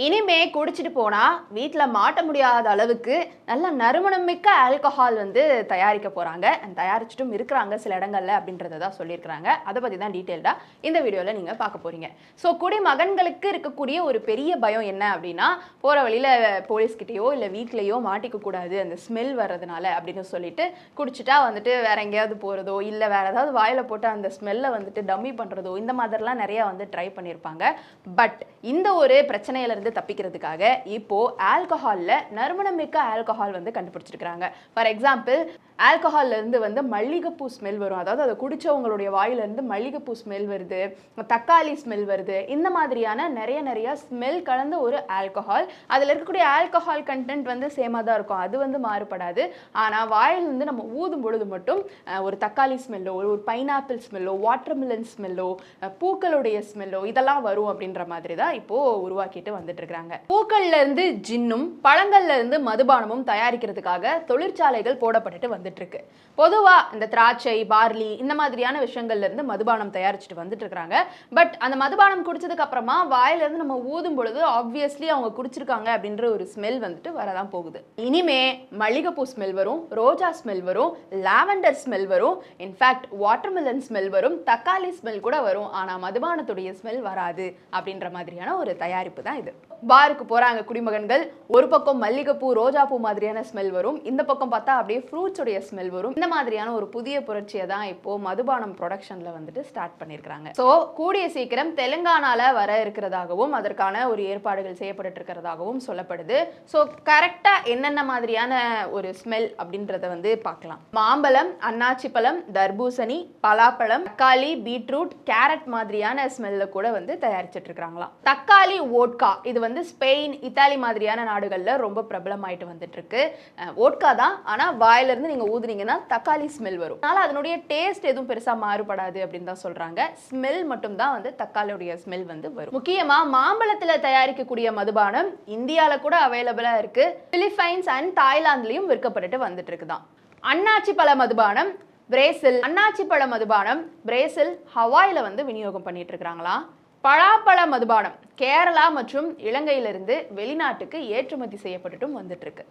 இனிமே குடிச்சிட்டு போனா வீட்ல மாட்ட முடியாத அளவுக்கு நல்ல நறுமணம் மிக்க ஆல்கஹால் வந்து தயாரிக்க போறாங்க. தயாரிச்சிட்டும் இருக்கிறாங்க சில இடங்கள்ல அப்படின்றத தான் சொல்லியிருக்கிறாங்க. அதை பத்தி தான் டீட்டெயில்டா இந்த வீடியோல நீங்க பார்க்க போறீங்க. ஸோ குடிமகன்களுக்கு இருக்கக்கூடிய ஒரு பெரிய பயம் என்ன அப்படின்னா, போற வழியில போலீஸ்கிட்டயோ இல்ல வீட்லயோ மாட்டிக்க கூடாது அந்த ஸ்மெல் வர்றதுனால அப்படின்னு சொல்லிட்டு குடிச்சிட்டா வந்துட்டு வேற எங்கேயாவது போறதோ இல்ல வேற ஏதாவது வாயில போட்டு அந்த ஸ்மெல்லை வந்துட்டு டம்மி பண்றதோ இந்த மாதிரிலாம் நிறைய வந்து ட்ரை பண்ணியிருப்பாங்க. பட் இந்த ஒரு பிரச்சனையில இருந்து தப்பிக்கிறதுக்காக இப்போ ஆல்கஹால்ல நறுமணம் மிக்க ஆல்கஹால் வந்து கண்டுபிடிச்சிருக்காங்க. ஃபார் எக்ஸாம்பிள் ஆல்கஹால்ல இருந்து வந்து மல்லிகைப்பூ ஸ்மெல் வரும். அதாவது அதை குடிச்சவங்களுடைய வாயில இருந்து மல்லிகைப்பூ ஸ்மெல் வருது, தக்காளி ஸ்மெல் வருது. இந்த மாதிரியான நிறைய ஸ்மெல் கலந்த ஒரு ஆல்கஹால். அதுல இருக்கக்கூடிய ஆல்கஹால் கண்டென்ட் வந்து சேமா தான் இருக்கும். அது வந்து மாறுபடாது. ஆனா வாயில இருந்து நம்ம ஊதும் பொழுது மட்டும் ஒரு தக்காளி ஸ்மெல்லோ ஒரு பைனாப்பிள் ஸ்மெல்லோ வாட்டர்மெலன் ஸ்மெல்லோ பூக்களுடைய ஸ்மெல்லோ இதெல்லாம் வரும் அப்படின்ற மாதிரி தான் இப்போ உருவாக்கிட்டு வந்துட்டு இருக்காங்க. பூக்கள்ல இருந்து ஜின்னும் பழங்கள்ல இருந்து மதுபானமும் தயாரிக்கிறதுக்காக தொழிற்சாலைகள் போடப்பட்டுட்டு வந்துட்டு இருக்கு. பொதுவா இந்த திராட்சை பார்லி இந்த மாதிரியான விஷயங்கள்ல இருந்து மதுபானம் தயாரிச்சுட்டு வந்துட்டு இருக்காங்க. பட் அந்த மதுபானம் குடிச்சதுக்கு அப்புறமா வாயில இருந்து நம்ம ஊதும் பொழுது ஆப்வியஸ்லி அவங்க குடிச்சிருக்காங்க அப்படின்ற ஒரு ஸ்மெல் வந்துட்டு வரதான் போகுது. இனிமே மல்லிகைப்பூ ஸ்மெல் வரும், ரோஜா ஸ்மெல் வரும், லாவெண்டர் ஸ்மெல் வரும், இன்ஃபேக்ட் வாட்டர்மெலன் ஸ்மெல் வரும், தக்காளி ஸ்மெல் கூட வரும். ஆனா மதுபானத்துடைய ஸ்மெல் வராது அப்படின்ற மாதிரியான ஒரு தயாரிப்பு தான் இது. பாருக்கு போறாங்க குடிமகன்கள், ஒரு பக்கம் மல்லிகைப்பூ ரோஜா பூ மாதிரியான ஸ்மெல் வரும், இந்த பக்கம் பார்த்தா அப்படியே ஃப்ரூட்ஸ் உடைய ஸ்மெல் வரும். இந்த மாதிரியான ஒரு புதிய புரட்சியை தான் இப்போ மதுபானம் ப்ரொடக்ஷன்ல வந்துட்டு ஸ்டார்ட் பண்ணிருக்காங்க. சோ கூடிய சீக்கிரம் தெலுங்கானால வர இருக்கிறதாகவும் அதற்கான ஒரு ஏற்பாடுகள் செய்யப்பட்டு இருக்கிறதாகவும் சொல்லப்படுது. சோ கரெக்டா என்னென்ன மாதிரியான ஒரு ஸ்மெல் அப்படின்றத வந்து பார்க்கலாம். மாம்பழம், அன்னாச்சி பழம், தர்பூசணி, பலாப்பழம், தக்காளி, பீட்ரூட், கேரட் மாதிரியான ஸ்மெல்ல கூட வந்து தயாரிச்சிட்டு இருக்காங்களாம். தக்காளி வோட்கா இது வந்து ஸ்பெயின், இத்தாலி மாதிரியான நாடுகள்ல ரொம்ப பிரபலமாயிட்டு வந்துட்டு இருக்கு. வோட்கா தான், ஆனா வாயில இருந்து நீங்க ஊதுனீங்கன்னா தக்காளி ஸ்மெல் வரும். அதனால அதனுடைய டேஸ்ட் எதுவும் பெருசா மாறுபடாது அப்படின்னு தான் சொல்றாங்க. ஸ்மெல் மட்டும் தான் வந்து தக்காளியோட ஸ்மெல் வந்து வரும். முக்கியமா மாம்பழத்துல தயாரிக்கக்கூடிய மதுபானம் இந்தியால கூட அவைலபிளா இருக்கு. பிலிப்பைன்ஸ் அண்ட் தாய்லாந்துலயும் விற்கப்பட்டுட்டு வந்துட்டு இருக்குதான். அன்னாச்சி பழ மதுபானம் பிரேசில், அன்னாச்சி பழ மதுபானம் பிரேசில், ஹவாயில வந்து விநியோகம் பண்ணிட்டு இருக்காங்களாம். பலாப்பழ மதுபானம் கேரளா மற்றும் இலங்கையிலிருந்து வெளிநாட்டுக்கு ஏற்றுமதி செய்யப்பட்டுட்டும் வந்துட்டு இருக்கு.